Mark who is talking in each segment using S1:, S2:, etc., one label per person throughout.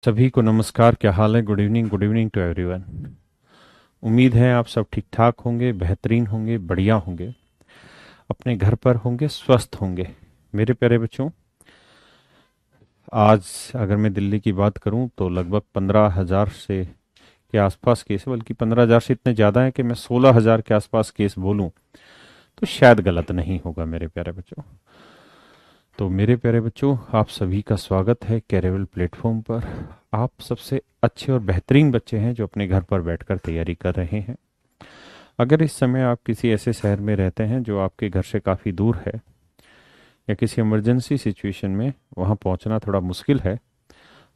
S1: सभी को नमस्कार। क्या हाल है? Good evening to everyone. उम्मीद है आप सब ठीक ठाक होंगे, बेहतरीन होंगे, बढ़िया होंगे, अपने घर पर होंगे, स्वस्थ होंगे। मेरे प्यारे बच्चों, आज अगर मैं दिल्ली की बात करूं तो लगभग 15,000 से के आसपास केस है, बल्कि 15,000 से इतने ज़्यादा है कि मैं 16,000 के आसपास केस बोलूं तो शायद गलत नहीं होगा मेरे प्यारे बच्चों। तो मेरे प्यारे बच्चों, आप सभी का स्वागत है कैरेवल प्लेटफॉर्म पर। आप सबसे अच्छे और बेहतरीन बच्चे हैं जो अपने घर पर बैठकर तैयारी कर रहे हैं। अगर इस समय आप किसी ऐसे शहर में रहते हैं जो आपके घर से काफ़ी दूर है, या किसी इमरजेंसी सिचुएशन में वहाँ पहुँचना थोड़ा मुश्किल है,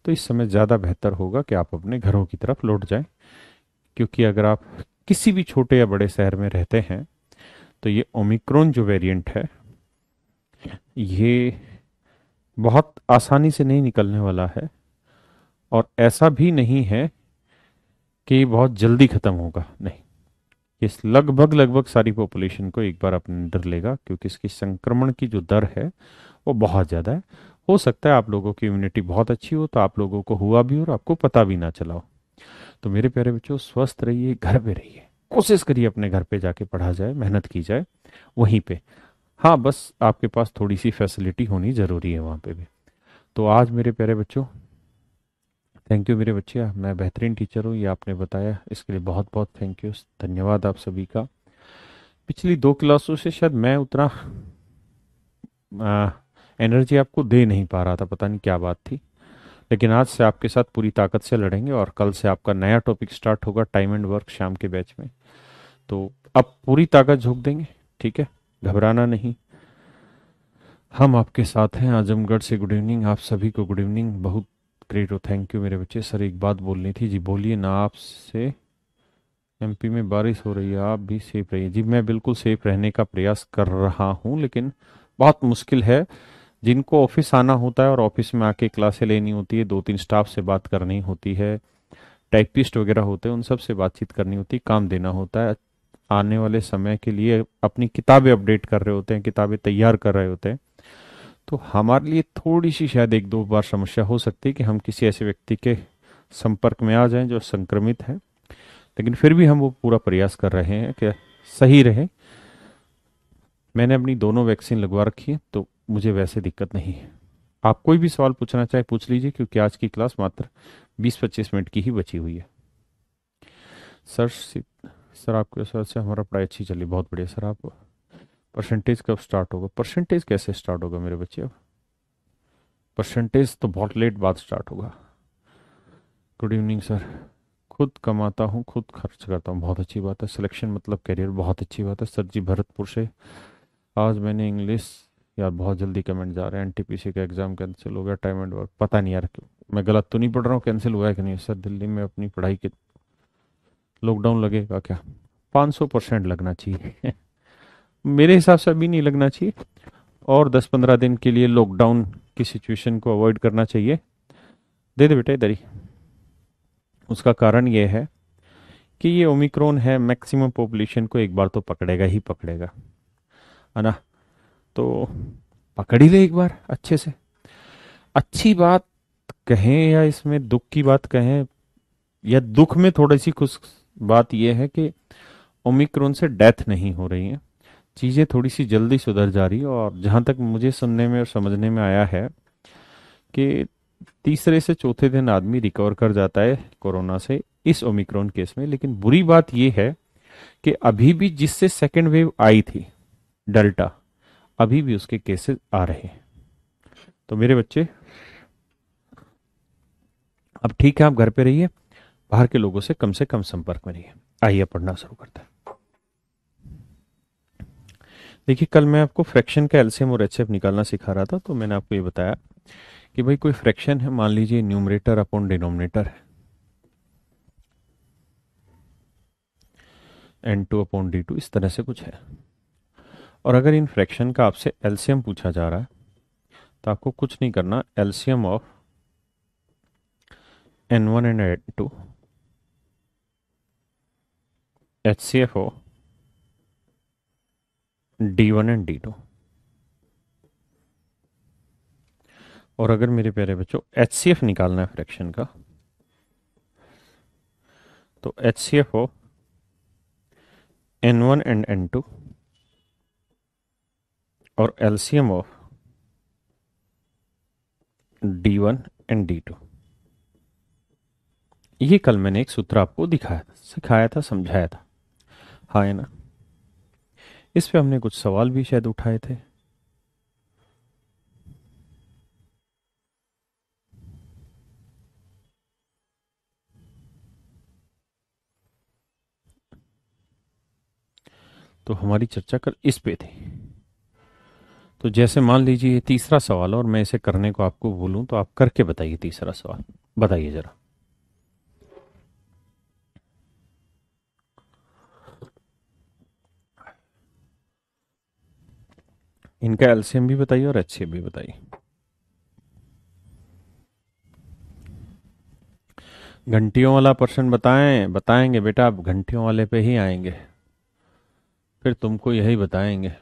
S1: तो इस समय ज़्यादा बेहतर होगा कि आप अपने घरों की तरफ लौट जाएं। क्योंकि अगर आप किसी भी छोटे या बड़े शहर में रहते हैं तो ये ओमिक्रॉन जो वेरिएंट है, ये बहुत आसानी से नहीं निकलने वाला है। और ऐसा भी नहीं है कि ये बहुत जल्दी ख़त्म होगा, नहीं। ये लगभग लगभग सारी पॉपुलेशन को एक बार अपने अंदर लेगा, क्योंकि इसकी संक्रमण की जो दर है वो बहुत ज़्यादा है। हो सकता है आप लोगों की इम्यूनिटी बहुत अच्छी हो तो आप लोगों को हुआ भी और आपको पता भी ना चला हो। तो मेरे प्यारे बच्चों, स्वस्थ रहिए, घर पे रहिए, कोशिश करिए अपने घर पे जाके पढ़ा जाए, मेहनत की जाए वहीं पे। हाँ, बस आपके पास थोड़ी सी फैसिलिटी होनी ज़रूरी है वहाँ पे भी। तो आज मेरे प्यारे बच्चों, थैंक यू मेरे बच्चे, मैं बेहतरीन टीचर हूँ ये आपने बताया, इसके लिए बहुत बहुत थैंक यू, धन्यवाद आप सभी का। पिछली 2 क्लासों से शायद मैं उतना एनर्जी आपको दे नहीं पा रहा था, पता नहीं क्या बात थी। लेकिन आज से आपके साथ पूरी ताकत से लड़ेंगे और कल से आपका नया टॉपिक स्टार्ट होगा, टाइम एंड वर्क, शाम के बैच में। तो अब पूरी ताकत झोंक देंगे, ठीक है? घबराना नहीं, हम आपके साथ हैं। आजमगढ़ से गुड इवनिंग, आप सभी को गुड इवनिंग। बहुत ग्रेट हो, थैंक यू मेरे बच्चे। सर एक बात बोलनी थी जी, बोलिए ना। आपसे एमपी में बारिश हो रही है, आप भी सेफ रहिए। जी मैं बिल्कुल सेफ रहने का प्रयास कर रहा हूँ, लेकिन बहुत मुश्किल है। जिनको ऑफिस आना होता है और ऑफिस में आके क्लासें लेनी होती है, 2-3 स्टाफ से बात करनी होती है, टाइपिस्ट वगैरह होते हैं, उन सब से बातचीत करनी होती है, काम देना होता है, आने वाले समय के लिए अपनी किताबें अपडेट कर रहे होते हैं, किताबें तैयार कर रहे होते हैं। तो हमारे लिए थोड़ी सी शायद 1-2 बार समस्या हो सकती है कि हम किसी ऐसे व्यक्ति के संपर्क में आ जाएं जो संक्रमित है। लेकिन फिर भी हम वो पूरा प्रयास कर रहे हैं कि सही रहे। मैंने अपनी दोनों वैक्सीन लगवा रखी है तो मुझे वैसे दिक्कत नहीं है। आप कोई भी सवाल पूछना चाहे पूछ लीजिए, क्योंकि आज की क्लास मात्र 20-25 मिनट की ही बची हुई है। सर सर आपके सर से हमारा पढ़ाई अच्छी चली, बहुत बढ़िया सर। आप परसेंटेज कब स्टार्ट होगा? परसेंटेज कैसे स्टार्ट होगा मेरे बच्चे? अब परसेंटेज तो बहुत लेट बाद स्टार्ट होगा। Good evening sir. खुद कमाता हूँ, खुद खर्च करता हूँ, बहुत अच्छी बात है। सिलेक्शन मतलब करियर, बहुत अच्छी बात है सर जी। भरतपुर से। आज मैंने इंग्लिश, यार बहुत जल्दी कमेंट जा रहे हैं। एनटीपीसी का एग्जाम कैंसिल हो गया, टाइम एंड वर्क, पता नहीं यार क्यों। मैं गलत तो नहीं पढ़ रहा हूँ? कैंसिल हुआ है कि नहीं सर? दिल्ली में अपनी पढ़ाई के लॉकडाउन लगेगा क्या? 500% लगना चाहिए। मेरे हिसाब से अभी नहीं लगना चाहिए, और 10-15 दिन के लिए लॉकडाउन की सिचुएशन को अवॉइड करना चाहिए। दे दे बेटा इधर ही। उसका कारण ये है कि ये ओमिक्रॉन है, मैक्सिमम पॉपुलेशन को एक बार तो पकड़ेगा ही पकड़ेगा, है ना? तो पकड़ ही ले एक बार अच्छे से। अच्छी बात कहें या इसमें दुख की बात कहें, या दुख में थोड़ी सी खुश बात यह है कि ओमिक्रॉन से डेथ नहीं हो रही है। चीज़ें थोड़ी सी जल्दी सुधर जा रही है, और जहाँ तक मुझे सुनने में और समझने में आया है कि तीसरे से चौथे दिन आदमी रिकवर कर जाता है कोरोना से, इस ओमिक्रॉन केस में। लेकिन बुरी बात यह है कि अभी भी जिससे सेकेंड वेव आई थी, डेल्टा, अभी भी उसके केसेस आ रहे हैं। तो मेरे बच्चे, अब ठीक है, आप घर पे रहिए, बाहर के लोगों से कम संपर्क में रहिए। आइए पढ़ना शुरू करते हैं। देखिए, कल मैं आपको फ्रैक्शन का एलसीएम और एचसीएफ निकालना सिखा रहा था, तो मैंने आपको ये बताया कि भाई कोई फ्रैक्शन है, मान लीजिए न्यूमरेटर अपॉन डिनोमिनेटर है, n2/d2, इस तरह से कुछ है। और अगर इन फ्रैक्शन का आपसे एलसीएम पूछा जा रहा है तो आपको कुछ नहीं करना, LCM of n1 and n2, HCF of d1 and d2। और अगर मेरे प्यारे बच्चों HCF निकालना है फ्रैक्शन का, तो HCF of N1 and N2 और LCM of D1 and D2। ये कल मैंने एक सूत्र आपको दिखाया था, सिखाया था, समझाया था, हाँ है ना। इस पे हमने कुछ सवाल भी शायद उठाए थे। तो हमारी चर्चा कल इस पे थी। तो जैसे मान लीजिए ये तीसरा सवाल और मैं इसे करने को आपको बोलूं तो आप करके बताइए तीसरा सवाल, बताइए जरा। इनका एलसीएम भी बताइए और एचसीएफ भी बताइए। घंटियों वाला प्रश्न बताएं, बताएंगे बेटा, आप घंटियों वाले पे ही आएंगे, फिर तुमको यही बताएंगे।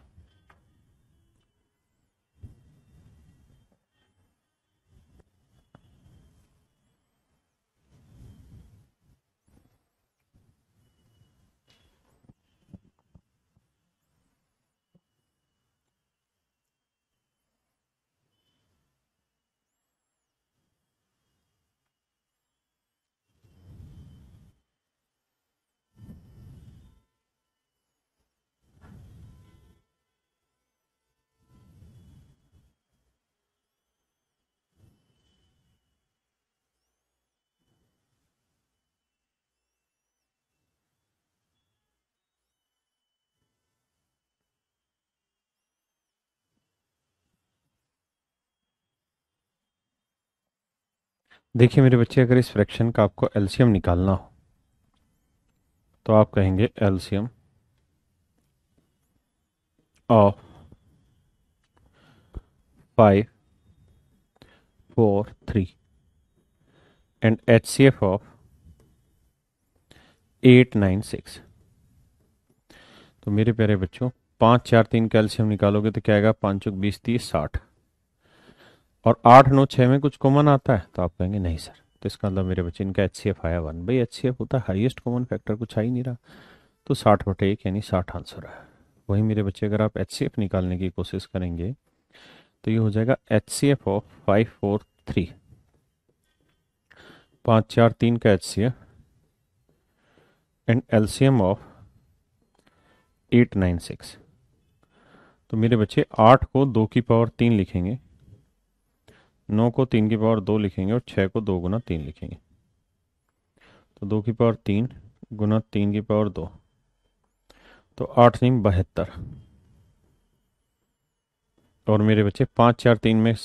S1: देखिए मेरे बच्चे, अगर इस फ्रैक्शन का आपको एलसीएम निकालना हो तो आप कहेंगे LCM of 5, 4, 3 and HCF of 8, 9, 6। तो मेरे प्यारे बच्चों, 5, 4, 3 कैल्शियम निकालोगे तो क्या आएगा, 5 चौक 20, 30, 60। और 8, 9, 6 में कुछ कॉमन आता है, तो आप कहेंगे नहीं सर। तो इसका मतलब मेरे बच्चे इनका HCF आया 1। भाई HCF होता है हाईएस्ट कॉमन फैक्टर, कुछ आ ही नहीं रहा, तो 60/1 यानी 60 आंसर है। वही मेरे बच्चे, अगर आप HCF निकालने की कोशिश करेंगे तो ये हो जाएगा HCF ऑफ 5, 4, 3, 5, 4, 3 का HCF एंड LCM ऑफ 8, 9, 6। तो मेरे बच्चे 8 को 2 की पावर 3 लिखेंगे, 9 को 3 की पावर 2 लिखेंगे और 6 को 2 गुना 3 लिखेंगे। तो 2 की पावर 3 गुना 3 की पावर 2, तो 8 3 72। और मेरे बच्चे 5, 4, 3 में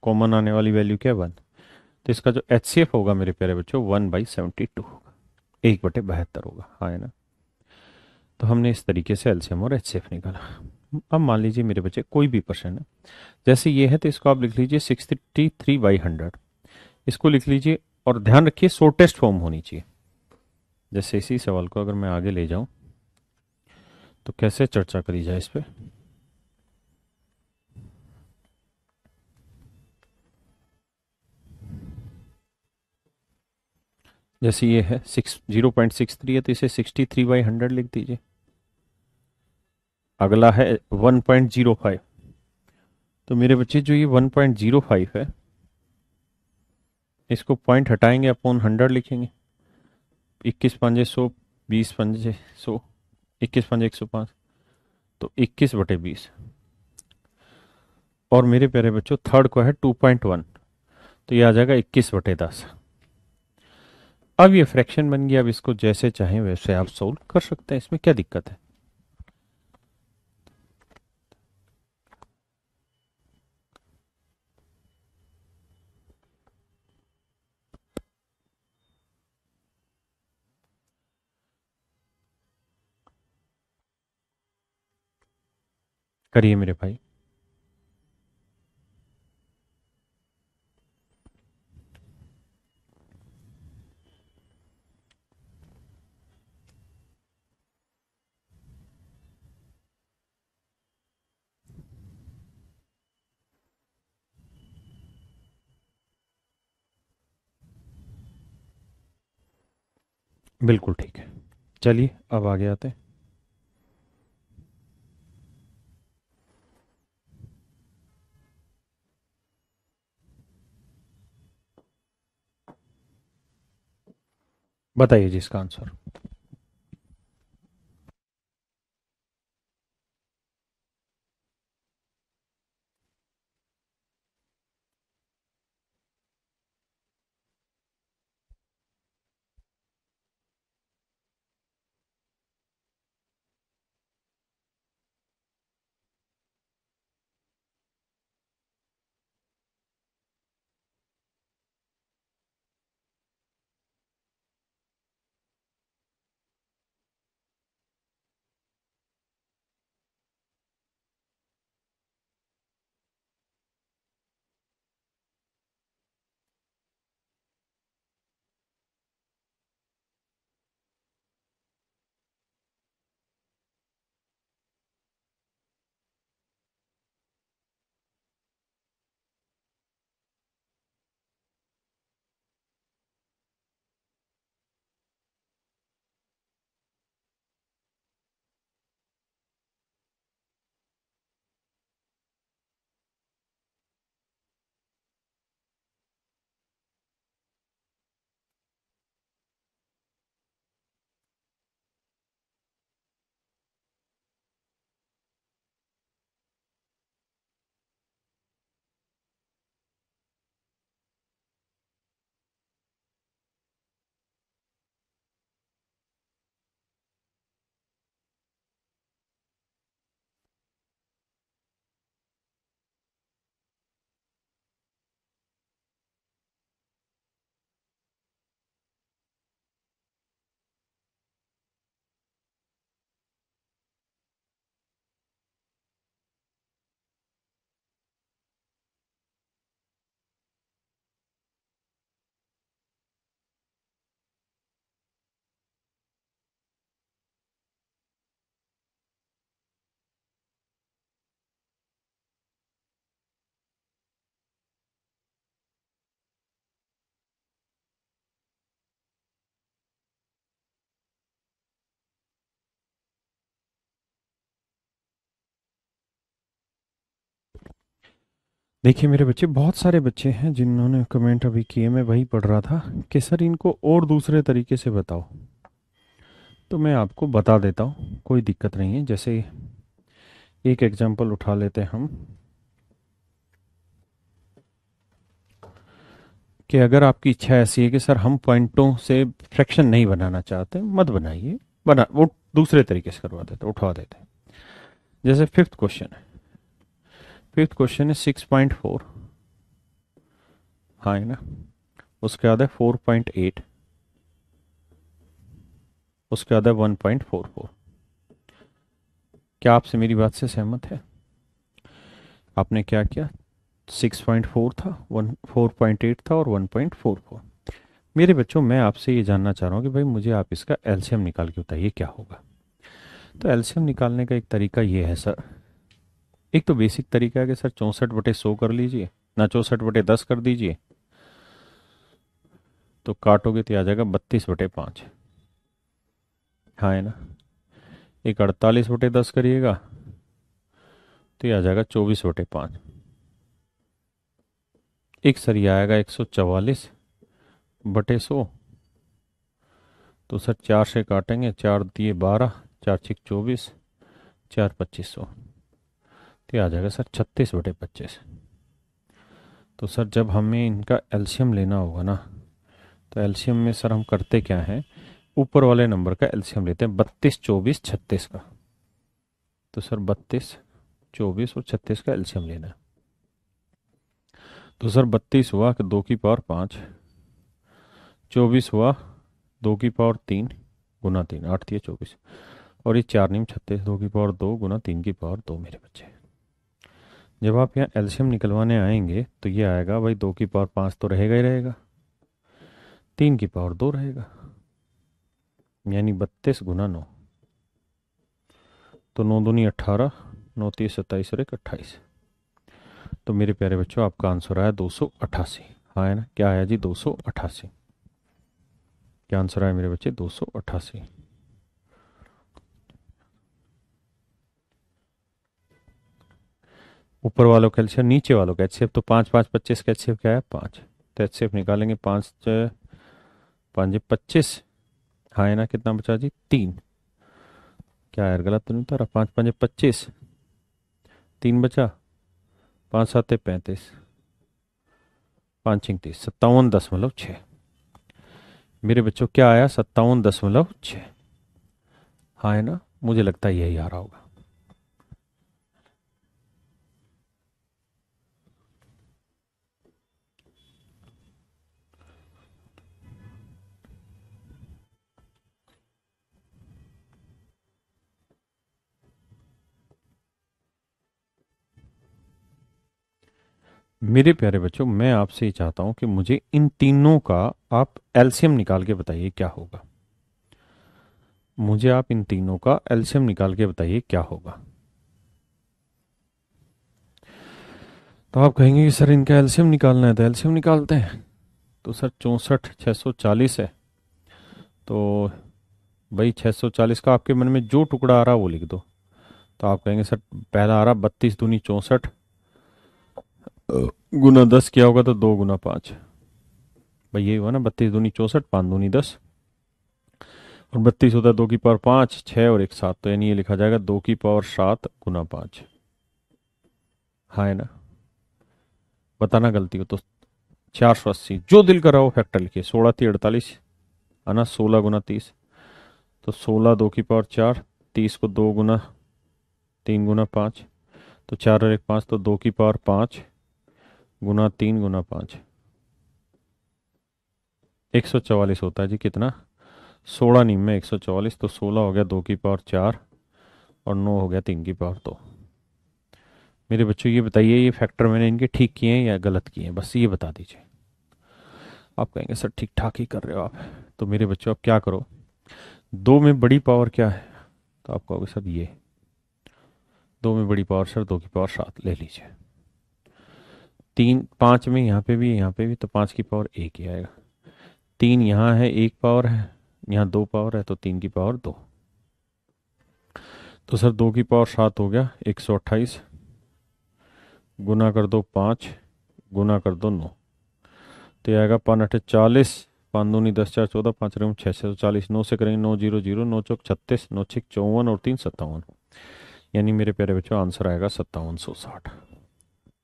S1: कॉमन आने वाली वैल्यू क्या है, 1। तो इसका जो HCF होगा मेरे प्यारे बच्चों 1/72 होगा, 1/72 होगा, हाँ है ना। तो हमने इस तरीके से एलसीएम और HCF निकाला। अब मान लीजिए मेरे बच्चे कोई भी प्रश्न है, जैसे ये है तो इसको आप लिख लीजिए 63/100, इसको लिख लीजिए। और ध्यान रखिए शॉर्टेस्ट फॉर्म होनी चाहिए। जैसे इसी सवाल को अगर मैं आगे ले जाऊं तो कैसे चर्चा करी जाए इस पे। जैसे ये है 0.63 है तो इसे 63/100 लिख दीजिए। अगला है 1.05, तो मेरे बच्चे जो ये 1.05 है, इसको पॉइंट हटाएंगे, अपॉन 100 लिखेंगे। 21 पंजे 100, 20 पंजे 100, 21 पंजे 105, तो 21/20। और मेरे प्यारे बच्चों थर्ड को है 2.1, तो ये आ जाएगा 21/10। अब ये फ्रैक्शन बन गया, अब इसको जैसे चाहें वैसे आप सोल्व कर सकते हैं, इसमें क्या दिक्कत है। करिए मेरे भाई। बिल्कुल ठीक है। चलिए अब आगे आते हैं। बताइए जी इसका आंसर। देखिए मेरे बच्चे, बहुत सारे बच्चे हैं जिन्होंने कमेंट अभी किए, मैं वही पढ़ रहा था कि सर इनको और दूसरे तरीके से बताओ। तो मैं आपको बता देता हूँ, कोई दिक्कत नहीं है। जैसे एक एग्जांपल उठा लेते हैं हम, कि अगर आपकी इच्छा ऐसी है कि सर हम पॉइंटों से फ्रैक्शन नहीं बनाना चाहते, मत बनाइए, बना वो दूसरे तरीके से करवा देते, उठवा देते। जैसे फिफ्थ क्वेश्चन है, फिफ्थ क्वेश्चन है 6.4, हाँ है ना, उसके बाद है 4.8, उसके बाद है 1.44। क्या आपसे मेरी बात से सहमत है? आपने क्या किया, 6.4 था, 4.8 था और 1.44। मेरे बच्चों मैं आपसे ये जानना चाह रहा हूँ कि भाई मुझे आप इसका एलसीएम निकाल के बताइए क्या होगा। तो एलसीएम निकालने का एक तरीका ये है सर, एक तो बेसिक तरीका है कि सर 64/100 कर लीजिए, ना 64/10 कर दीजिए, तो काटोगे तो आ जाएगा 32/5, हाँ है ना। एक 48/10 करिएगा तो ये आ जाएगा 24/5। एक सर ये आएगा 144/100, तो सर 4 से काटेंगे, 4 दिए 12, 4 6 24, 4 2500, तो ये आ जाएगा सर 36/25। तो सर जब हमें इनका एलसीएम लेना होगा ना, तो एलसीएम में सर हम करते क्या हैं, ऊपर वाले नंबर का एलसीएम लेते हैं, 32 24 36 का। तो सर 32 24 और 36 का एलसीएम लेना है। तो सर 32 हुआ कि 2 की पावर 5, 24 हुआ 2 की पावर 3 गुना 3, 8 × 3 = 24, और ये 4 × 9 = 36, 2 की पावर 2 गुना 3 की पावर 2 मेरे बच्चे। जब आप यहाँ एलसीएम निकलवाने आएंगे तो ये आएगा भाई 2 की पावर 5 तो रहेगा ही रहेगा, 3 की पावर 2 रहेगा, यानी 32 × 9, तो 9 दूनी 18, 9 × 3 = 27 और 1 = 28। तो मेरे प्यारे बच्चों आपका आंसर आया 288, हाँ है ना, क्या आया जी, 288। क्या आंसर आया मेरे बच्चे? 288। ऊपर वालों का एलसीएम, नीचे वालों का एचसीएफ, तो 5 5 25 का एचसीएफ क्या है? 5। तो एचसीएफ निकालेंगे, 5 5 25। हाँ है ना, कितना बचा जी? 3। क्या यार, गलत तो नहीं उतारा? 5 5 25, 3 बचा, 5 7 35, 5 6 30, 57.6। मेरे बच्चों क्या आया? 57.6। हाँ है ना, मुझे लगता है यही आ रहा होगा। मेरे प्यारे बच्चों, मैं आपसे ही चाहता हूं कि मुझे इन तीनों का आप एलसीएम निकाल के बताइए क्या होगा। मुझे आप इन तीनों का एलसीएम निकाल के बताइए क्या होगा। तो आप कहेंगे कि सर इनका एलसीएम निकालना है, तो एलसीएम निकालते हैं। तो सर 64 640 है, तो भाई 640 का आपके मन में जो टुकड़ा आ रहा है वो लिख दो। तो आप कहेंगे सर पहला आ रहा 32 दूनी 64, गुना 10 किया होगा तो 2 गुना 5। भाई ये हुआ ना, 32 दूनी 64, 5 दूनी 10, और 32 होता है 2 की पावर 5, 6 और 1 7, तो यानी ये लिखा जाएगा 2 की पावर 7 गुना 5। हाँ है ना, बताना गलती हो तो। 480, जो दिल करा हो फैक्टर लिखिए। 16 3 48 है ना, 16 गुना 30, तो 16 2 की पावर 4, 30 को 2 गुना 3 गुना 5, तो 4 और 1 5, तो 2 की पावर 5 गुना 3 गुना 5, 144 होता है जी। कितना? 16 नीम में 144, तो 16 हो गया 2 की पावर 4, और 9 हो गया 3 की पावर 2। मेरे बच्चों ये बताइए, ये फैक्टर मैंने इनके ठीक किए हैं या गलत किए हैं, बस ये बता दीजिए। आप कहेंगे सर ठीक ठाक ही कर रहे हो आप। तो मेरे बच्चों आप क्या करो, 2 में बड़ी पावर क्या है? तो आप कहोगे सर ये 2 में बड़ी पावर सर 2 की पावर 7 ले लीजिए। 5 में यहाँ पे भी यहाँ पे भी, तो 5 की पावर 1 ही आएगा। 3 यहाँ है 1 पावर है, यहाँ 2 पावर है, तो 3 की पावर 2। तो सर 2 की पावर 7 हो गया 128, गुना कर दो 5, गुना कर दो 9, तो ये आएगा 5 8 40, 5 दूनी 10 4 14, 5 6 40, 9 से करेंगे 9 0 0, 9 चौक 36, 9 6 54 और 3 57। यानी मेरे प्यारे बच्चों आंसर आएगा 5760।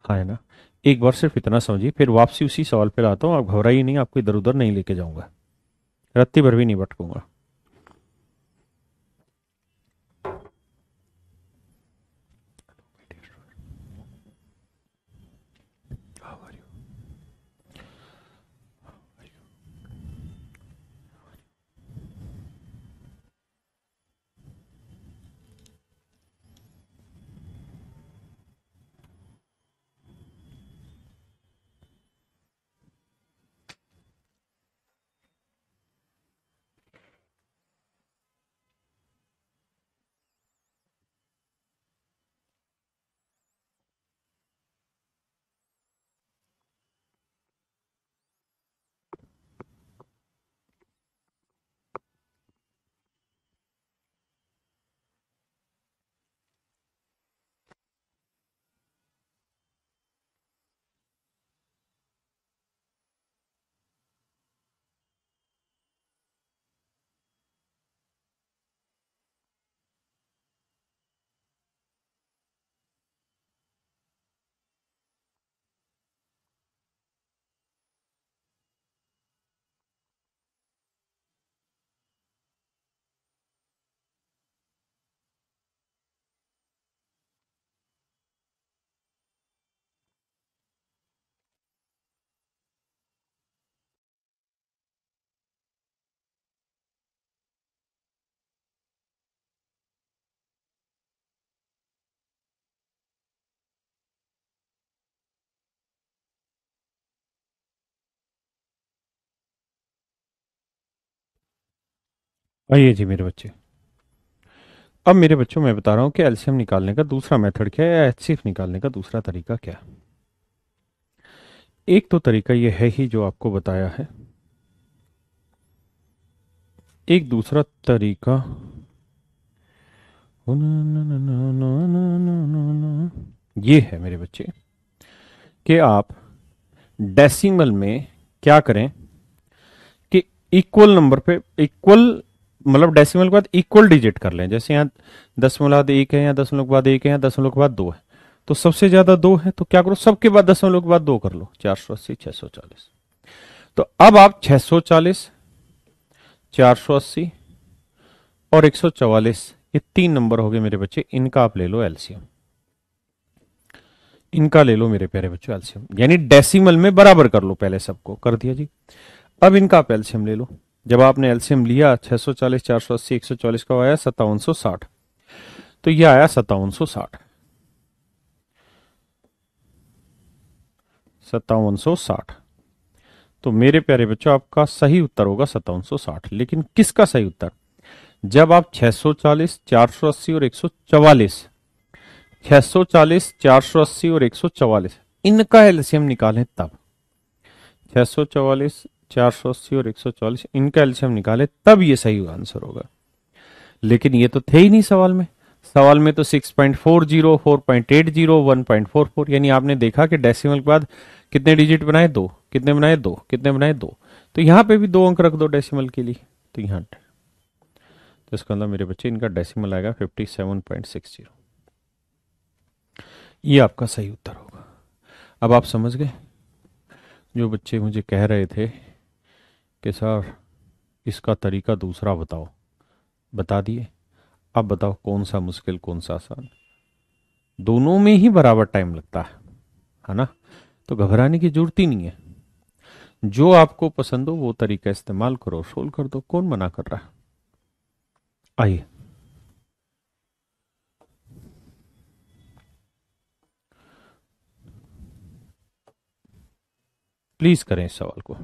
S1: हाँ है ना। एक बार सिर्फ इतना समझिए, फिर वापसी उसी सवाल पे लाता हूँ। आप घबराइए नहीं, आपको इधर उधर नहीं लेके जाऊंगा, रत्ती भर भी नहीं भटकूंगा। आइए जी मेरे बच्चे, अब मेरे बच्चों मैं बता रहा हूँ कि एलसीएम निकालने का दूसरा मेथड क्या है, या एचसीएफ निकालने का दूसरा तरीका क्या है। एक तो तरीका ये है ही जो आपको बताया है, एक दूसरा तरीका ये है मेरे बच्चे कि आप डेसिमल में क्या करें कि इक्वल नंबर पे इक्वल मतलब डेसिमल के बाद इक्वल डिजिट कर लें। जैसे यहाँ 10.1 है, यहाँ 10.1 है, यहाँ 10.2 है, तो सबसे ज्यादा 2 है, तो क्या करो सबके बाद 10.2 कर लो। 480, 640। तो अब आप 640, 480 और 144 ये 3 नंबर हो गए मेरे बच्चे, इनका आप ले लो एलसीएम। इनका ले लो मेरे प्यारे बच्चों एलसीएम, यानी डेसिमल में बराबर कर लो। पहले सबको कर दिया जी, अब इनका आप एलसीएम ले लो। जब आपने एलसीएम लिया 640, 480, 144 का आया 5760, तो ये आया 5760। 5760। तो मेरे प्यारे बच्चों आपका सही उत्तर होगा 5760। लेकिन किसका सही उत्तर? जब आप 640, 480 और 144, 640, 480 और 144 इनका एलसीएम निकालें तब, 644, 480 और 144 इनका एलसीएम निकाले तब ये सही आंसर होगा। लेकिन ये तो थे ही नहीं सवाल में। सवाल में तो 6.40, 4.80, 1.44, यानी आपने देखा कि डेसिमल के बाद कितने डिजिट बनाए? 2। कितने बनाए? 2। कितने बनाए? 2। तो यहां पे भी 2 अंक रख दो डेसिमल के लिए, तो यहां तो इसका मतलब मेरे बच्चे इनका डेसिमल आएगा 57.60। ये आपका सही उत्तर होगा। अब आप समझ गए? जो बच्चे मुझे कह रहे थे कि सर इसका तरीका दूसरा बताओ, बता दिए। अब बताओ कौन सा मुश्किल कौन सा आसान? दोनों में ही बराबर टाइम लगता है ना? तो घबराने की जरूरत ही नहीं है। जो आपको पसंद हो वो तरीका इस्तेमाल करो, सोल्व कर दो, कौन मना कर रहा है? आइए, प्लीज करें इस सवाल को।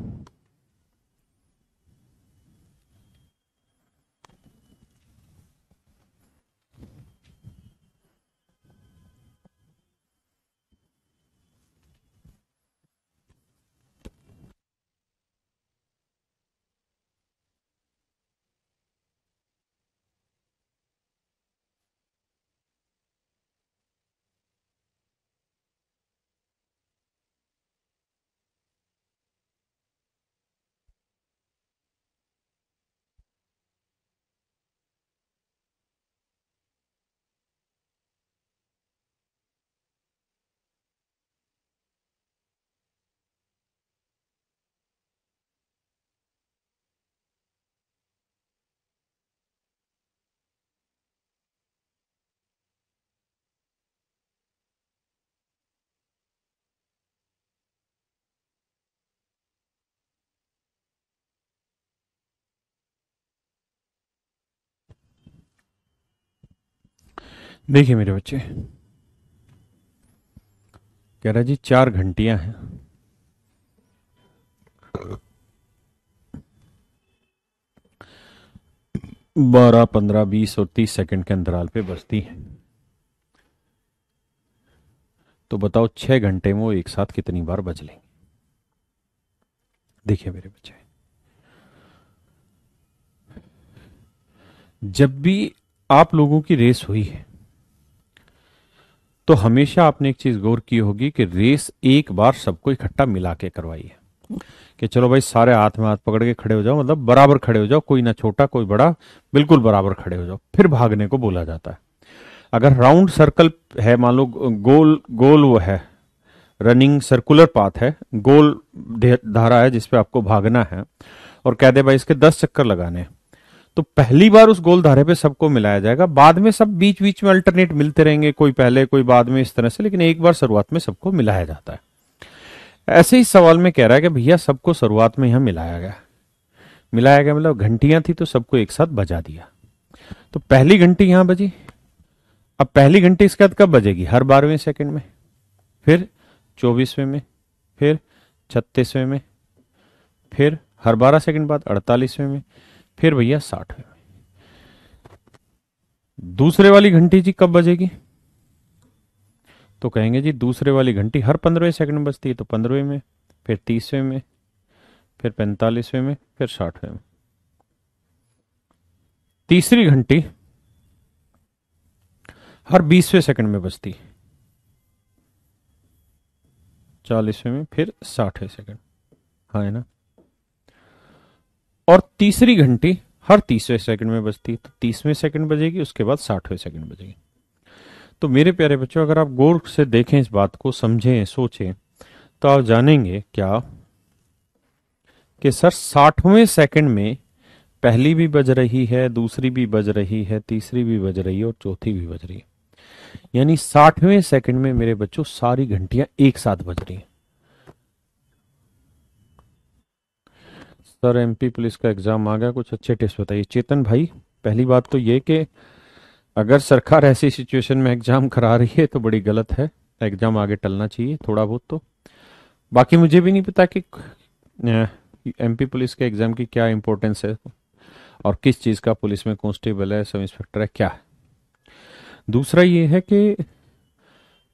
S1: देखिए मेरे बच्चे, कह रहा जी 4 घंटियां हैं, 12, 15, 20 और 30 सेकंड के अंतराल पे बजती हैं। तो बताओ 6 घंटे में वो एक साथ कितनी बार बज लेंगे? देखिए मेरे बच्चे, जब भी आप लोगों की रेस हुई है तो हमेशा आपने एक चीज गौर की होगी कि रेस एक बार सबको इकट्ठा मिला के करवाई है कि चलो भाई सारे हाथ में हाथ पकड़ के खड़े हो जाओ, मतलब बराबर खड़े हो जाओ, कोई ना छोटा कोई बड़ा, बिल्कुल बराबर खड़े हो जाओ, फिर भागने को बोला जाता है। अगर राउंड सर्कल है, मान लो गोल गोल वो है, रनिंग सर्कुलर पाथ है, गोल धारा है जिसपे आपको भागना है, और कह दे भाई इसके 10 चक्कर लगाने हैं, तो पहली बार उस गोल धारे पे सबको मिलाया जाएगा, बाद में सब बीच बीच में अल्टरनेट मिलते रहेंगे, कोई पहले कोई बाद में, इस तरह से, लेकिन एक बार शुरुआत में सबको मिलाया जाता है। ऐसे ही सवाल में कह रहा है कि भैया सबको शुरुआत में यहां मिलाया गया। मिलाया गया मतलब घंटियां थी तो सबको एक साथ बजा दिया। तो पहली घंटी यहां बजी, अब पहली घंटी इसके बाद कब बजेगी? हर 12वें सेकंड में, फिर 24वें में, फिर 36वें में, फिर हर 12 सेकंड बाद 48वें में, फिर भैया 60वें में। दूसरे वाली घंटी जी कब बजेगी? तो कहेंगे जी दूसरे वाली घंटी हर 15वें सेकंड में बजती है, तो 15वें में, फिर 30वें में, फिर 45वें में, फिर 60वें में। तीसरी घंटी हर 20वें सेकंड में बजती, 40वें में, फिर 60वें सेकंड, हाँ है ना। और तीसरी घंटी हर 30वें सेकंड में बजती, तो 30वें सेकंड बजेगी, उसके बाद 60वें सेकंड बजेगी। तो मेरे प्यारे बच्चों, अगर आप गौर से देखें इस बात को, समझें, सोचें, तो आप जानेंगे क्या कि सर 60वें सेकंड में पहली भी बज रही है, दूसरी भी बज रही है, तीसरी भी बज रही है और चौथी भी बज रही है। यानी 60वें सेकंड में मेरे बच्चों सारी घंटियां एक साथ बज रही हैं। सर एमपी पुलिस का एग्जाम आ गया, कुछ अच्छे टिप्स बताइए। चेतन भाई, पहली बात तो ये कि अगर सरकार ऐसी सिचुएशन में एग्जाम करा रही है तो बड़ी गलत है, एग्जाम आगे टलना चाहिए थोड़ा बहुत तो। बाकी मुझे भी नहीं पता कि एमपी पुलिस के एग्जाम की क्या इंपॉर्टेंस है और किस चीज़ का पुलिस में कांस्टेबल है, सब इंस्पेक्टर है, क्या है। दूसरा ये है कि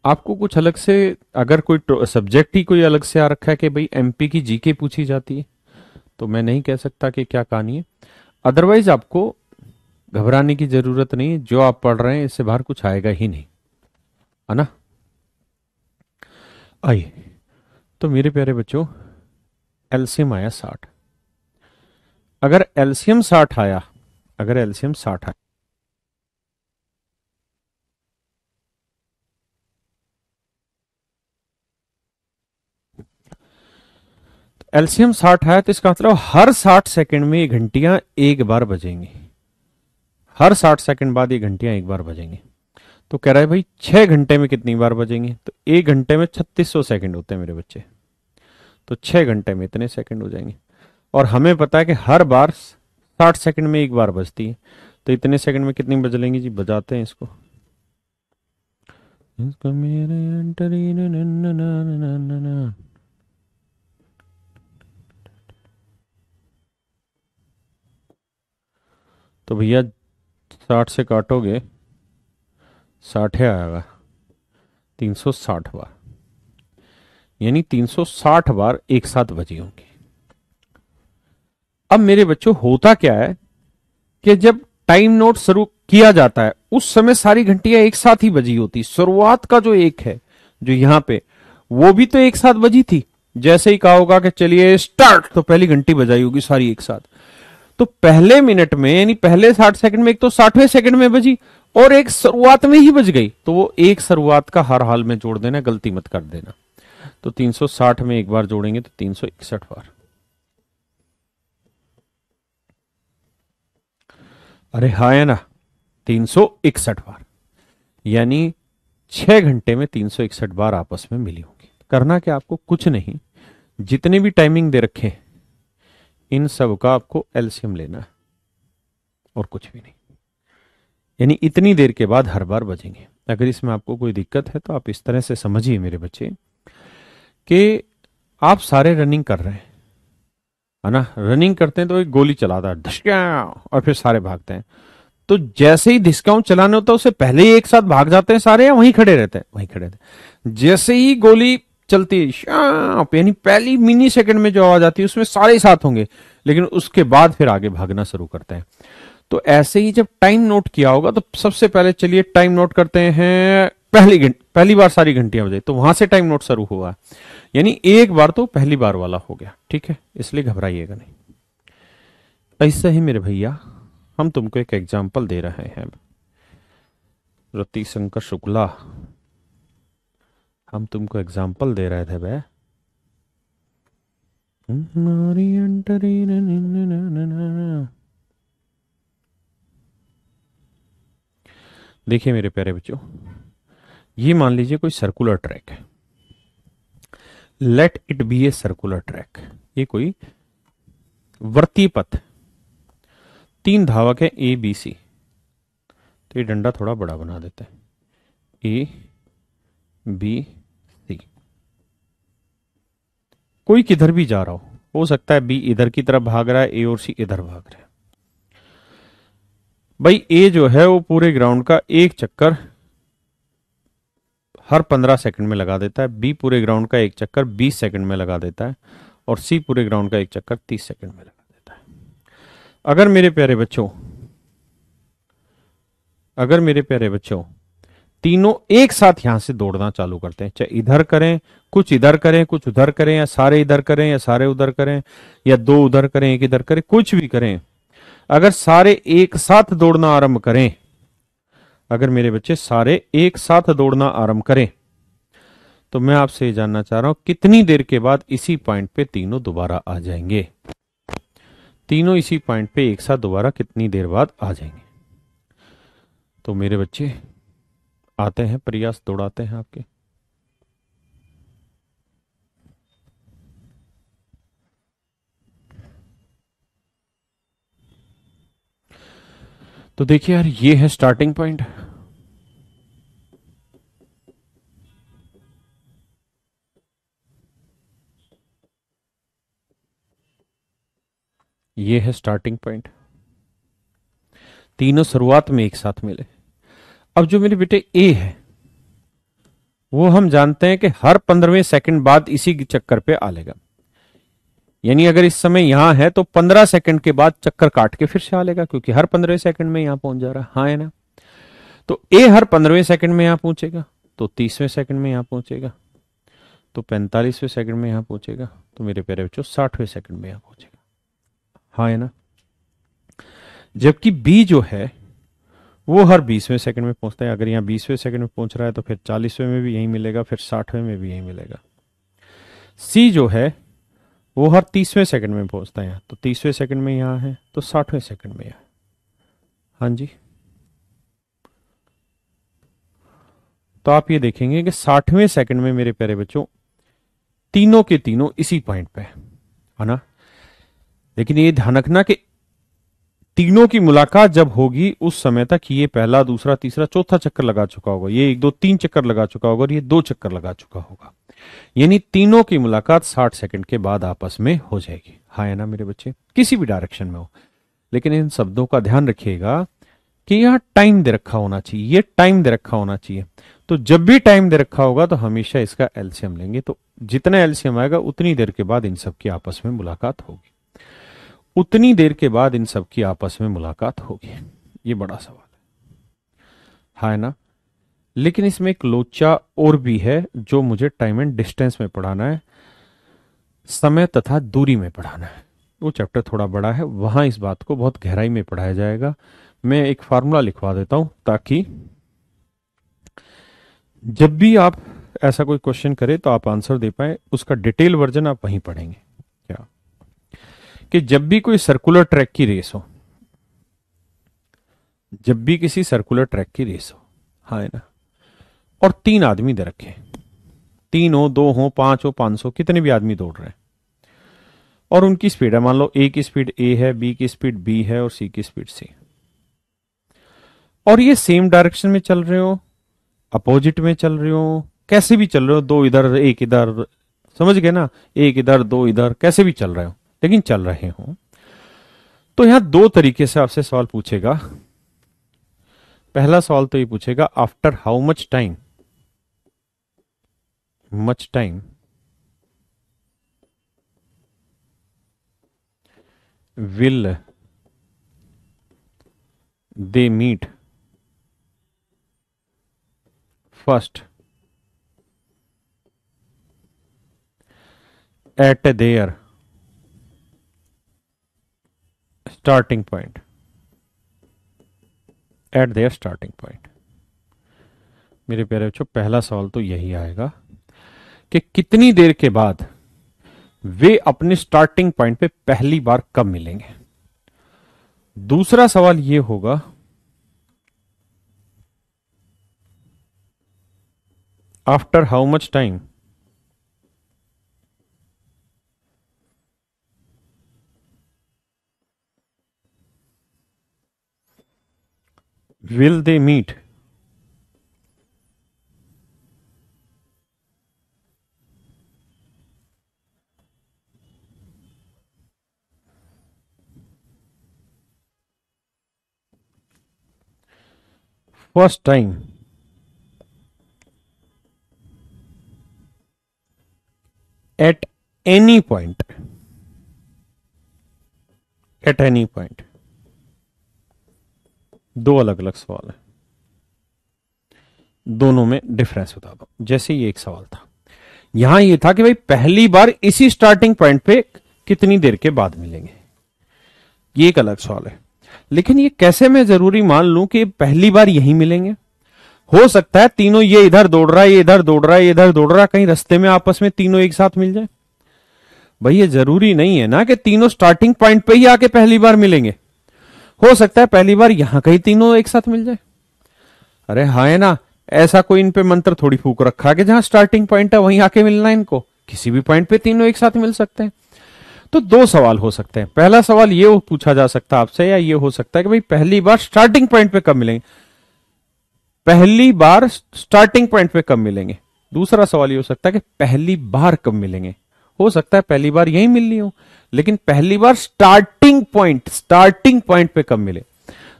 S1: आपको कुछ अलग से, अगर कोई सब्जेक्ट ही कोई अलग से आ रखा है कि भाई एमपी की जीके पूछी जाती है, तो मैं नहीं कह सकता कि क्या कहानी है। अदरवाइज आपको घबराने की जरूरत नहीं है, जो आप पढ़ रहे हैं इससे बाहर कुछ आएगा ही नहीं, है ना। आइए, तो मेरे प्यारे बच्चों, एलसीएम आया 60। अगर एलसीएम 60 आया, अगर एलसीएम 60 आया, एलसीएम 60 आया तो इसका मतलब हर 60 सेकंड में ये घंटियां एक बार बजेंगी, हर 60 सेकंड बाद ये घंटियां एक बार बजेंगी। तो कह रहा है भाई 6 घंटे में कितनी बार बजेंगी, तो 1 घंटे में 3600 सेकंड होते हैं मेरे बच्चे, तो 6 घंटे में इतने सेकंड हो जाएंगे। और हमें पता है कि हर बार 60 सेकंड में एक बार बजती है, तो इतने सेकंड में कितनी बज लेंगी जी, बजाते हैं इसको। इसको मेरे अंतरी न न न न न न न। तो भैया 60 से काटोगे, 60 आएगा, 360 बार, यानी 360 बार एक साथ बजी होंगी। अब मेरे बच्चों होता क्या है कि जब टाइम नोट शुरू किया जाता है उस समय सारी घंटियां एक साथ ही बजी होती। शुरुआत का जो एक है, जो यहां पे, वो भी तो एक साथ बजी थी। जैसे ही कहा होगा कि चलिए स्टार्ट, तो पहली घंटी बजाई होगी सारी एक साथ। तो पहले मिनट में, यानी पहले 60 सेकंड में एक तो 60वें सेकंड में बजी और एक शुरुआत में ही बज गई, तो वो एक शुरुआत का हर हाल में जोड़ देना, गलती मत कर देना। तो 360 में एक बार जोड़ेंगे तो 361 बार। अरे हाँ है ना, 361 बार, यानी 6 घंटे में 361 बार आपस में मिली होगी। करना क्या आपको, कुछ नहीं, जितने भी टाइमिंग दे रखे इन सब का आपको एलसीएम लेना है और कुछ भी नहीं। यानी इतनी देर के बाद हर बार बजेंगे। अगर इसमें आपको कोई दिक्कत है तो आप इस तरह से समझिए मेरे बच्चे कि आप सारे रनिंग कर रहे हैं, है ना। रनिंग करते हैं तो एक गोली चलाता है धसका, और फिर सारे भागते हैं। तो जैसे ही डिस्काउंट चलाने होता है उससे पहले ही एक साथ भाग जाते हैं सारे, या वहीं खड़े रहते हैं, वहीं खड़े रहते हैं। जैसे ही गोली चलती है शाप, यानी पहली मिनी सेकंड में जो आवाज आती है उसमें सारे साथ होंगे, लेकिन उसके बाद फिर आगे भागना शुरू करते हैं। तो ऐसे ही जब टाइम नोट किया होगा तो सबसे पहले चलिए टाइम नोट करते हैं, पहली बार सारी घंटियां बजाई, तो वहां से टाइम नोट शुरू हुआ, यानी एक बार तो पहली बार वाला हो गया, ठीक है। इसलिए घबराइएगा नहीं। ऐसा ही मेरे भैया, हम तुमको एक एग्जाम्पल दे रहे हैं। रति शंकर शुक्ला, हम तुमको एग्जाम्पल दे रहे थे बे। देखिए मेरे प्यारे बच्चों, ये मान लीजिए कोई सर्कुलर ट्रैक है, let it be a circular track. ये कोई वर्तीय पथ, 3 धावक है ए बी सी। तो ये डंडा थोड़ा बड़ा बना देते हैं, ए बी सी। कोई किधर भी जा रहा हो सकता है बी इधर की तरफ भाग रहा है, ए और सी इधर भाग रहे हैं। भाई ए जो है वो पूरे ग्राउंड का एक चक्कर हर 15 सेकंड में लगा देता है, बी पूरे ग्राउंड का एक चक्कर 20 सेकंड में लगा देता है, और सी पूरे ग्राउंड का एक चक्कर 30 सेकंड में लगा देता है। अगर मेरे प्यारे बच्चों अगर मेरे प्यारे बच्चों तीनों एक साथ यहां से दौड़ना चालू करते हैं, चाहे इधर करें, कुछ इधर करें, कुछ उधर करें, या सारे इधर करें या सारे उधर करें, या दो उधर करें एक इधर करें, कुछ भी करें, अगर सारे एक साथ दौड़ना आरंभ करें, अगर मेरे बच्चे सारे एक साथ दौड़ना आरंभ करें, तो मैं आपसे ये जानना चाह रहा हूं कितनी देर के बाद इसी पॉइंट पे तीनों दोबारा आ जाएंगे। तीनों इसी पॉइंट पे एक साथ दोबारा कितनी देर बाद आ जाएंगे। तो मेरे बच्चे आते हैं, प्रयास दौड़ाते हैं आपके। तो देखिए यार, ये है स्टार्टिंग पॉइंट। ये है स्टार्टिंग पॉइंट। तीनों शुरुआत में एक साथ मिले। अब जो मेरे बेटे ए है, वो हम जानते हैं कि हर 15वें सेकंड बाद इसी चक्कर पे आ लेगा। यानी अगर इस समय यहां है तो 15 सेकंड के बाद चक्कर काट के फिर से आ लेगा, क्योंकि हर 15वें सेकंड में यहां पहुंच जा रहा है। हाँ है ना? तो ए हर 15वें सेकंड में यहां पहुंचेगा, तो 30वें सेकंड में यहां पहुंचेगा, तो 45वें सेकंड में यहां पहुंचेगा, तो मेरे प्यारे बच्चों 60वें सेकंड में यहां पहुंचेगा। हाँ है ना? जबकि बी जो है वो हर 20वें सेकंड में पहुंचता है। अगर यहाँ 20वें सेकंड में पहुंच रहा है तो फिर 40वें में भी यही मिलेगा, फिर 60वें में भी यही मिलेगा। सी जो है वो हर 30वें सेकंड में पहुंचता है यहाँ, तो 30वें सेकंड में यहाँ है, तो 60वें सेकंड में यहाँ। हाँ जी। तो आप ये देखेंगे कि 60वें सेकंड में मेरे प्यारे बच्चों तीनों के तीनों इसी पॉइंट पे है ना। लेकिन ये ध्यान रखना कि तीनों की मुलाकात जब होगी उस समय तक ये पहला, दूसरा, तीसरा, चौथा चक्कर लगा चुका होगा, ये 1 2 3 चक्कर लगा चुका होगा और ये 2 चक्कर लगा चुका होगा। यानी तीनों की मुलाकात 60 सेकंड के बाद आपस में हो जाएगी। हाँ है ना मेरे बच्चे? किसी भी डायरेक्शन में हो। लेकिन इन शब्दों का ध्यान रखिएगा कि यहां टाइम दे रखा होना चाहिए, ये टाइम दे रखा होना चाहिए। तो जब भी टाइम दे रखा होगा तो हमेशा इसका एलसीएम लेंगे, तो जितना एलसीएम आएगा उतनी देर के बाद इन सब की आपस में मुलाकात होगी, उतनी देर के बाद इन सब की आपस में मुलाकात होगी। ये बड़ा सवाल है। हाँ है ना? लेकिन इसमें एक लोचा और भी है जो मुझे टाइम एंड डिस्टेंस में पढ़ाना है, समय तथा दूरी में पढ़ाना है। वो चैप्टर थोड़ा बड़ा है, वहां इस बात को बहुत गहराई में पढ़ाया जाएगा। मैं एक फार्मूला लिखवा देता हूं ताकि जब भी आप ऐसा कोई क्वेश्चन करें तो आप आंसर दे पाए। उसका डिटेल वर्जन आप वहीं पढ़ेंगे। क्या कि जब भी कोई सर्कुलर ट्रैक की रेस हो, जब भी किसी सर्कुलर ट्रैक की रेस हो, हाँ है ना, और 3 आदमी दे रखे, 3 हो, 2 हो, 5 हो, 500, कितने भी आदमी दौड़ रहे हैं, और उनकी स्पीड है, मान लो ए की स्पीड ए है, बी की स्पीड बी है और सी की स्पीड सी, और ये सेम डायरेक्शन में चल रहे हो, अपोजिट में चल रहे हो, कैसे भी चल रहे हो, 2 इधर एक इधर, समझ गए ना, 1 इधर 2 इधर, कैसे भी चल रहे हो, लेकिन चल रहे हो, तो यहां 2 तरीके से आपसे सवाल पूछेगा। पहला सवाल तो ये पूछेगा, after how much time, will they meet first at their starting point, at their starting point। मेरे प्यारे बच्चों, पहला सवाल तो यही आएगा कि कितनी देर के बाद वे अपने स्टार्टिंग पॉइंट पे पहली बार कब मिलेंगे। दूसरा सवाल यह होगा, after how much time will they meet first time at any point, at any point। 2 अलग अलग सवाल है। दोनों में डिफरेंस बता दो। जैसे ये एक सवाल था, यहां ये था कि भाई पहली बार इसी स्टार्टिंग पॉइंट पे कितनी देर के बाद मिलेंगे, ये एक अलग सवाल है। लेकिन ये कैसे मैं जरूरी मान लूं कि पहली बार यही मिलेंगे? हो सकता है तीनों, ये इधर दौड़ रहा है, ये इधर दौड़ रहा है, ये इधर दौड़ रहा है, कहीं रास्ते में आपस में तीनों एक साथ मिल जाए। भाई ये जरूरी नहीं है ना कि तीनों स्टार्टिंग पॉइंट पे ही आके पहली बार मिलेंगे। हो सकता है पहली बार यहां कहीं तीनों एक साथ मिल जाए। अरे हाँ है ना, ऐसा कोई इन पे मंत्र थोड़ी फूक रखा कि जहां स्टार्टिंग पॉइंट है वहीं आके मिलना है इनको, किसी भी पॉइंट पे तीनों एक साथ मिल सकते हैं। तो दो सवाल हो सकते हैं। पहला सवाल ये पूछा जा सकता है आपसे, या ये हो सकता है कि भाई पहली बार स्टार्टिंग पॉइंट पे कब मिलेंगे, पहली बार स्टार्टिंग पॉइंट पे कब मिलेंगे। दूसरा सवाल ये हो सकता है कि पहली बार कब मिलेंगे। हो सकता है पहली बार यही मिलनी हो, लेकिन पहली बार स्टार्टिंग पॉइंट पे कब मिले।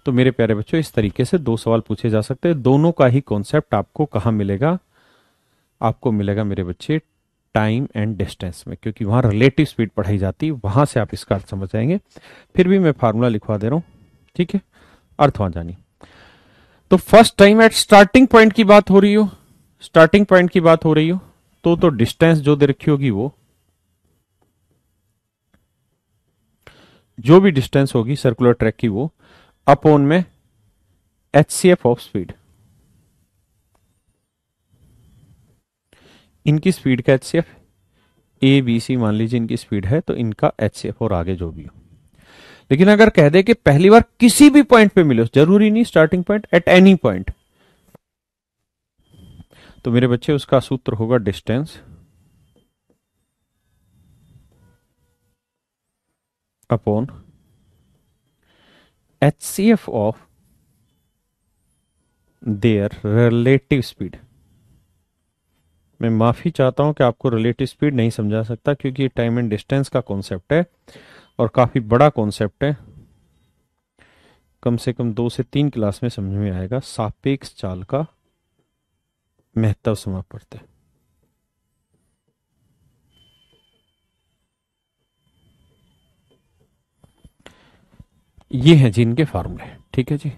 S1: तो मेरे प्यारे बच्चों, इस तरीके से दो सवाल पूछे जा सकते हैं। दोनों का ही कॉन्सेप्ट आपको कहां मिलेगा? आपको मिलेगा मेरे बच्चे टाइम एंड डिस्टेंस में, क्योंकि वहां रिलेटिव स्पीड पढ़ाई जाती है, वहां से आप इसका अर्थ समझ जाएंगे। फिर भी मैं फार्मूला लिखवा दे रहा हूं, ठीक है? अर्थ वहां जानिए। तो first time at starting point की बात हो रही हो, स्टार्टिंग पॉइंट की बात हो रही हो, तो डिस्टेंस जो दे रखी होगी वो, जो भी डिस्टेंस होगी सर्कुलर ट्रैक की, वो अपॉन में HCF ऑफ स्पीड, इनकी स्पीड का HCF, ABC मान लीजिए इनकी स्पीड है, तो इनका HCF और आगे जो भी हो। लेकिन अगर कह दे कि पहली बार किसी भी पॉइंट पे मिले, जरूरी नहीं starting point, at any point, तो मेरे बच्चे उसका सूत्र होगा distance upon HCF of their relative speed. मैं माफी चाहता हूं कि आपको रिलेटिव स्पीड नहीं समझा सकता, क्योंकि ये टाइम एंड डिस्टेंस का कॉन्सेप्ट है और काफी बड़ा कॉन्सेप्ट है। कम से कम 2 से 3 क्लास में समझ में आएगा। सापेक्ष चाल का महत्व समझ पड़ते हैं। ये हैं जी इनके फार्मूले, ठीक है जी।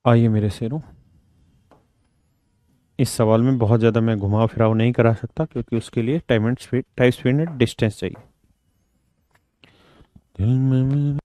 S1: आइए मेरे शेरों, इस सवाल में बहुत ज़्यादा मैं घुमाव फिराव नहीं करा सकता क्योंकि उसके लिए टाइम स्पीड एंड डिस्टेंस चाहिए। दिल में मेरे-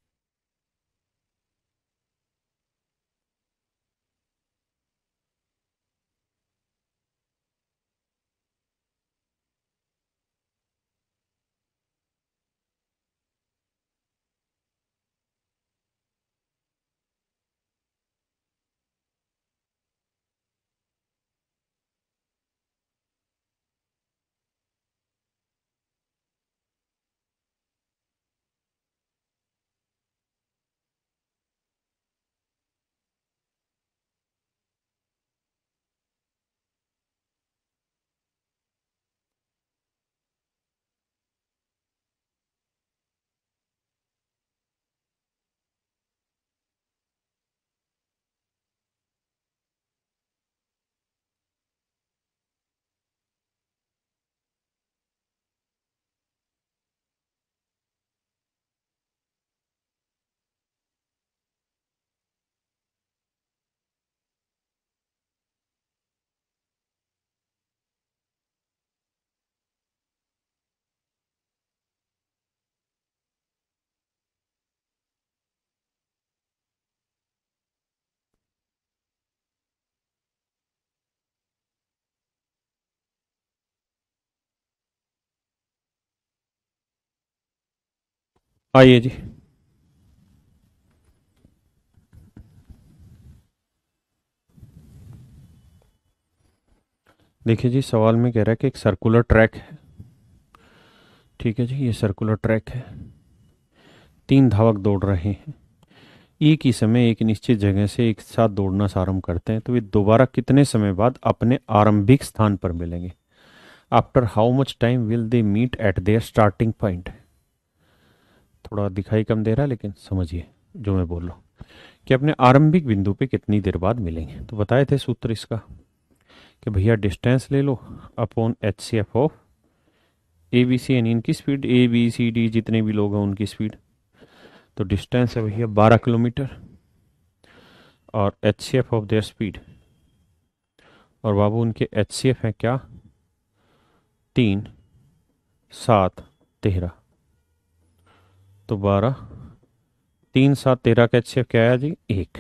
S1: आइए जी। देखिए जी, सवाल में कह रहा है कि एक सर्कुलर ट्रैक है। ठीक है जी, ये सर्कुलर ट्रैक है। तीन धावक दौड़ रहे हैं। एक ही समय एक निश्चित जगह से एक साथ दौड़ना आरंभ करते हैं तो वे दोबारा कितने समय बाद अपने आरंभिक स्थान पर मिलेंगे? After how much time will they meet at their starting point? थोड़ा दिखाई कम दे रहा है लेकिन समझिए जो मैं बोल रहा हूँ, कि अपने आरंभिक बिंदु पे कितनी देर बाद मिलेंगे। तो बताए थे सूत्र इसका कि भैया डिस्टेंस ले लो upon H C F of A B C, यानी इनकी speed, A B C D जितने भी लोग हैं उनकी स्पीड। तो डिस्टेंस है भैया 12 किलोमीटर, और H C F of their speed, और बाबू उनके एच सी एफ है क्या? 3, 7, 13। तो 12, 3, 7, 13 का एच सी एफ क्या आया जी? 1।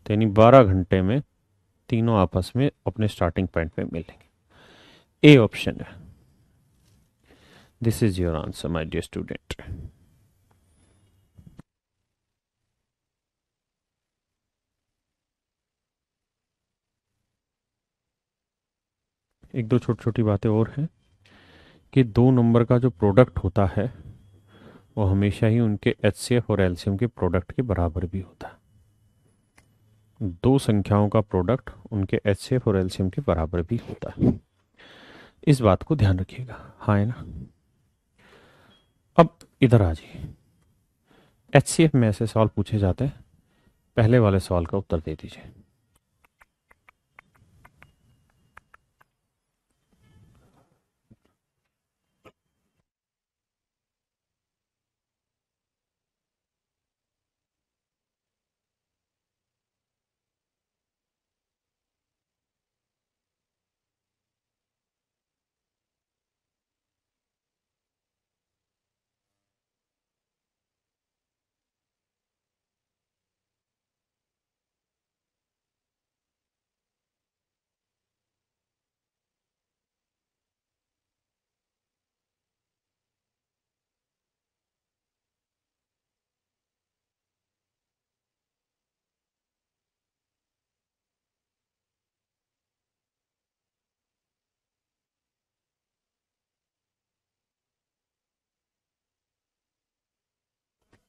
S1: तो यानी 12 घंटे में तीनों आपस में अपने स्टार्टिंग पॉइंट पे मिलेंगे। ए ऑप्शन है। This is your answer my dear student. एक दो छोटी छोटी बातें और हैं कि दो नंबर का जो प्रोडक्ट होता है वो हमेशा ही उनके एच सी एफ और एलसीएम के प्रोडक्ट के बराबर भी होता है। दो संख्याओं का प्रोडक्ट उनके एच सी एफ और एलसीएम के बराबर भी होता है। इस बात को ध्यान रखिएगा, हाँ है ना। अब इधर आ जाइए, एच सी एफ में ऐसे सवाल पूछे जाते हैं। पहले वाले सवाल का उत्तर दे दीजिए।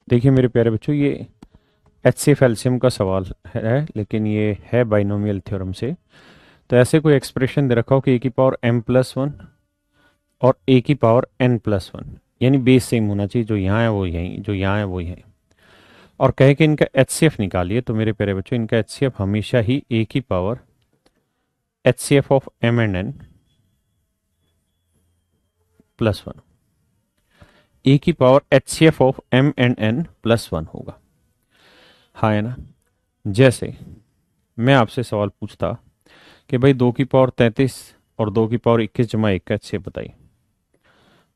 S1: देखिए मेरे प्यारे बच्चों, ये एच सी एफ एलसीएम का सवाल है, लेकिन ये है बाइनोमियल थ्योरम से। तो ऐसे कोई एक्सप्रेशन दे रखा हो कि ए की पावर m+1 और ए की पावर n+1, यानी बेस सेम होना चाहिए, जो यहाँ है वो यहीं, जो यहाँ है वो यहीं, और कहे कि इनका एच सी एफ निकालिए। तो मेरे प्यारे बच्चों, इनका एच सी एफ हमेशा ही ए की power H C F of m and n +1, A की power H C F of m and n +1 होगा, हाँ है ना। जैसे मैं आपसे सवाल पूछता कि भाई 2 की पावर 33 और 2 की पावर 21 जमा 1 का HCF बताइए।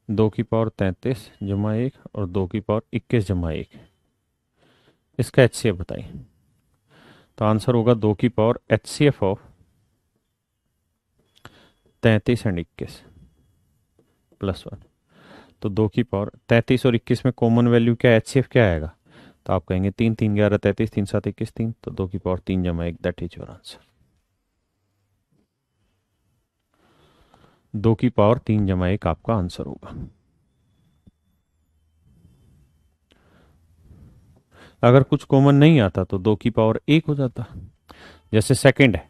S1: 2 की पावर 33 जमा 1 और 2 की पावर 21 जमा 1, इसका HCF बताइए। तो आंसर होगा 2 की पावर HCF ऑफ 33 एंड 21 +1। तो 2 की पावर 33 और 21 में कॉमन वैल्यू क्या, HCF क्या आएगा? तो आप कहेंगे 3 3 11 33, 3 7 21 3, तो 2 की पावर 3 जमा 1, दैट इज योर आंसर। 2 की पावर 3 जमा 1 आपका आंसर होगा। अगर कुछ कॉमन नहीं आता तो 2 की पावर 1 हो जाता। जैसे सेकंड है,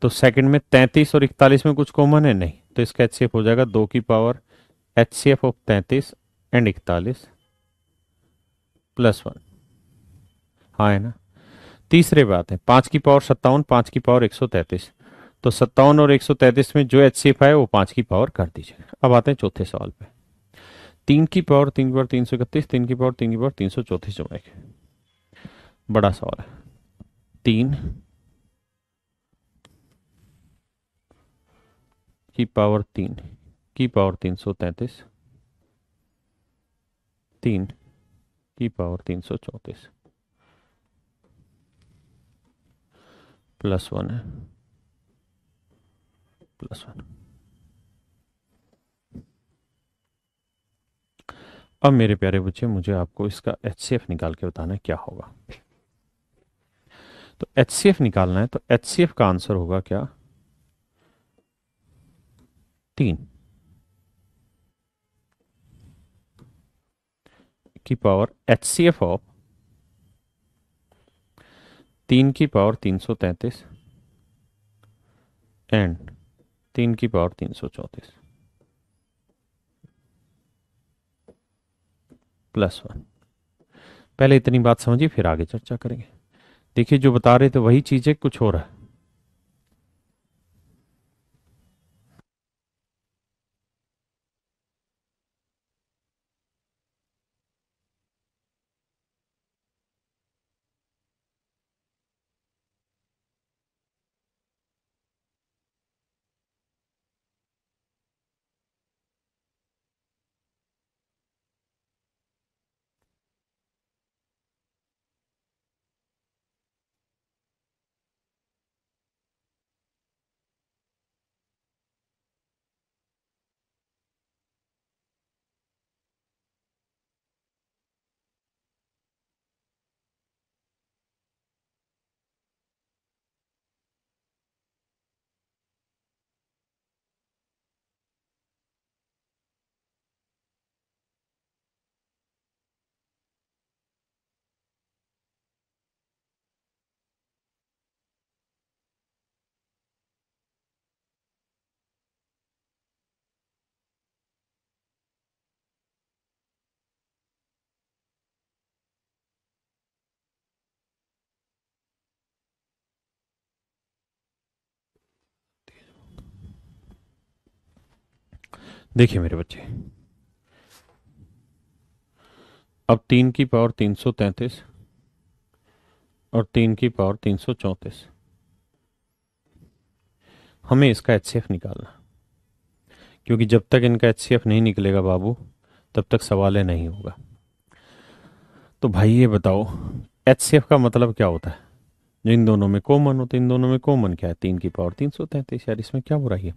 S1: तो सेकंड में 33 और 41 में कुछ कॉमन है नहीं, तो इसका HCF हो जाएगा 2 की पावर HCF ऑफ 33 एंड 41 +1। हाँ है ना। तीसरे बात है 5 की पावर 57, 5 की पावर 133। तो 57 और 133 में जो HCF आए वो 5 की पावर कर दीजिए। अब आते हैं चौथे सवाल पे। 3 की पावर 3 की पावर 331, 3 की पावर 3 की पावर 334 जमा 1। बड़ा सवाल है। 3 की पावर 3 की पावर 333, 3 की पावर 334 +1 है, +1। अब मेरे प्यारे बच्चे, मुझे आपको इसका HCF निकाल के बताना है क्या होगा। तो HCF निकालना है, तो HCF का आंसर होगा क्या? 3 की पावर HCF ऑफ 3 की पावर 333 एंड 3 की पावर 334 +1। पहले इतनी बात समझिए, फिर आगे चर्चा करेंगे। देखिए जो बता रहे थे वही चीजें, कुछ हो रहा है। देखिए मेरे बच्चे, अब 3 की पावर 333 और 3 की पावर 334, हमें इसका HCF निकालना। क्योंकि जब तक इनका HCF नहीं निकलेगा बाबू, तब तक सवाल नहीं होगा। तो भाई ये बताओ, HCF का मतलब क्या होता है? जो इन दोनों में कॉमन हो। तो इन दोनों में कॉमन क्या है? 3 की पावर 333। यार इसमें क्या बुराई है?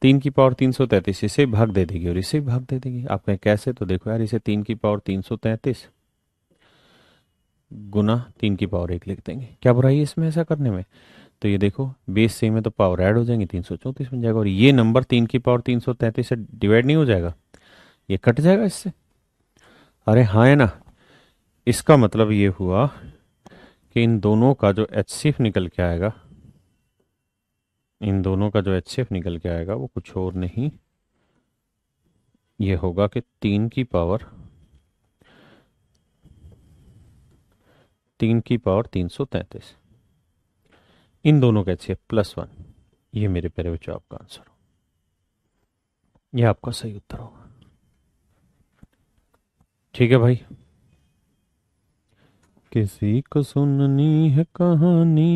S1: 3 की पावर 333 इसे भाग दे देगी और इसे भाग दे देगी। आप कहें कैसे? तो देखो यार, इसे 3 की पावर 333 गुना 3 की पावर 1 लिख देंगे। क्या बुराई है इसमें ऐसा करने में? तो ये देखो, बेस सेम है तो पावर ऐड हो जाएंगी, 334 बन जाएगा। और ये नंबर 3 की पावर 333 से डिवाइड नहीं हो जाएगा, ये कट जाएगा इससे। अरे हाँ है ना। इसका मतलब ये हुआ कि इन दोनों का जो HCF निकल के आएगा, इन दोनों का जो HCF निकल के आएगा वो कुछ और नहीं, ये होगा कि 3 की पावर 333, इन दोनों का HCF +1। ये मेरे प्यारे बच्चों आपका आंसर हो, ये आपका सही उत्तर होगा। ठीक है भाई, किसी को सुननी है कहानी।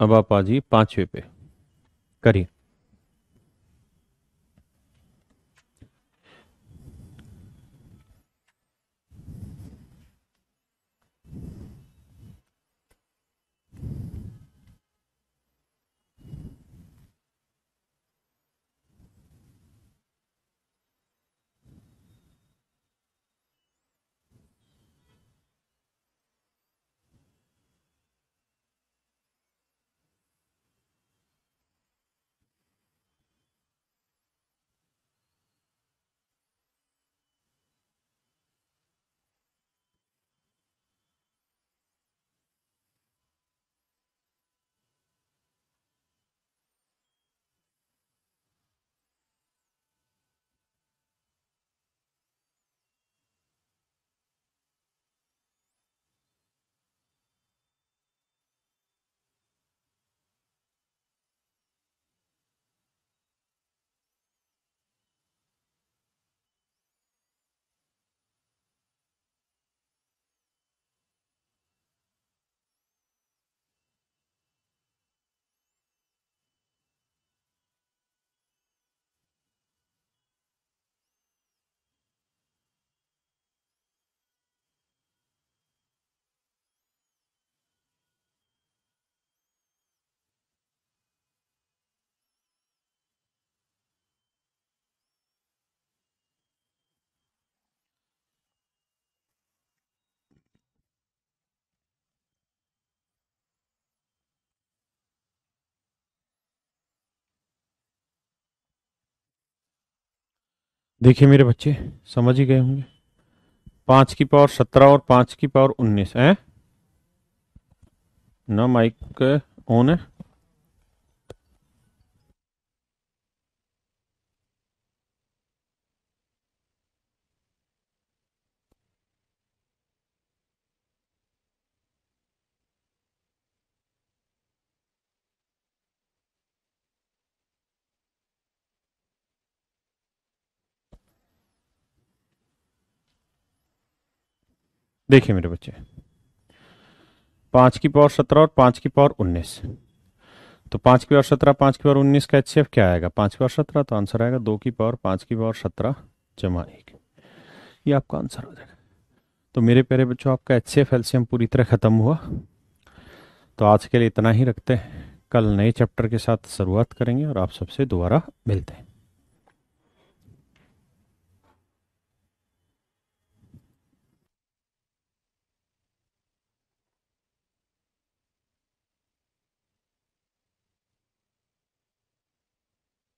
S1: अब आप आ जाइए पांचवे पे, करिए। देखिए मेरे बच्चे, समझ ही गए होंगे। 5 की पावर 17 और 5 की पावर 19 है ना। माइक ऑन है। देखिए मेरे बच्चे, 5 की पावर 17 और 5 की पावर 19। तो 5 की पावर 17, 5 की पावर 19 का एचसीएफ क्या आएगा? 5 की पावर 17, तो आंसर आएगा 2 की पावर 5 की पावर 17 जमा 1। ये आपका आंसर हो जाएगा। तो मेरे प्यारे बच्चों, आपका एचसीएफ एलसीएम पूरी तरह खत्म हुआ। तो आज के लिए इतना ही रखते हैं। कल नए चैप्टर के साथ शुरुआत करेंगे और आप सबसे दोबारा मिलते हैं।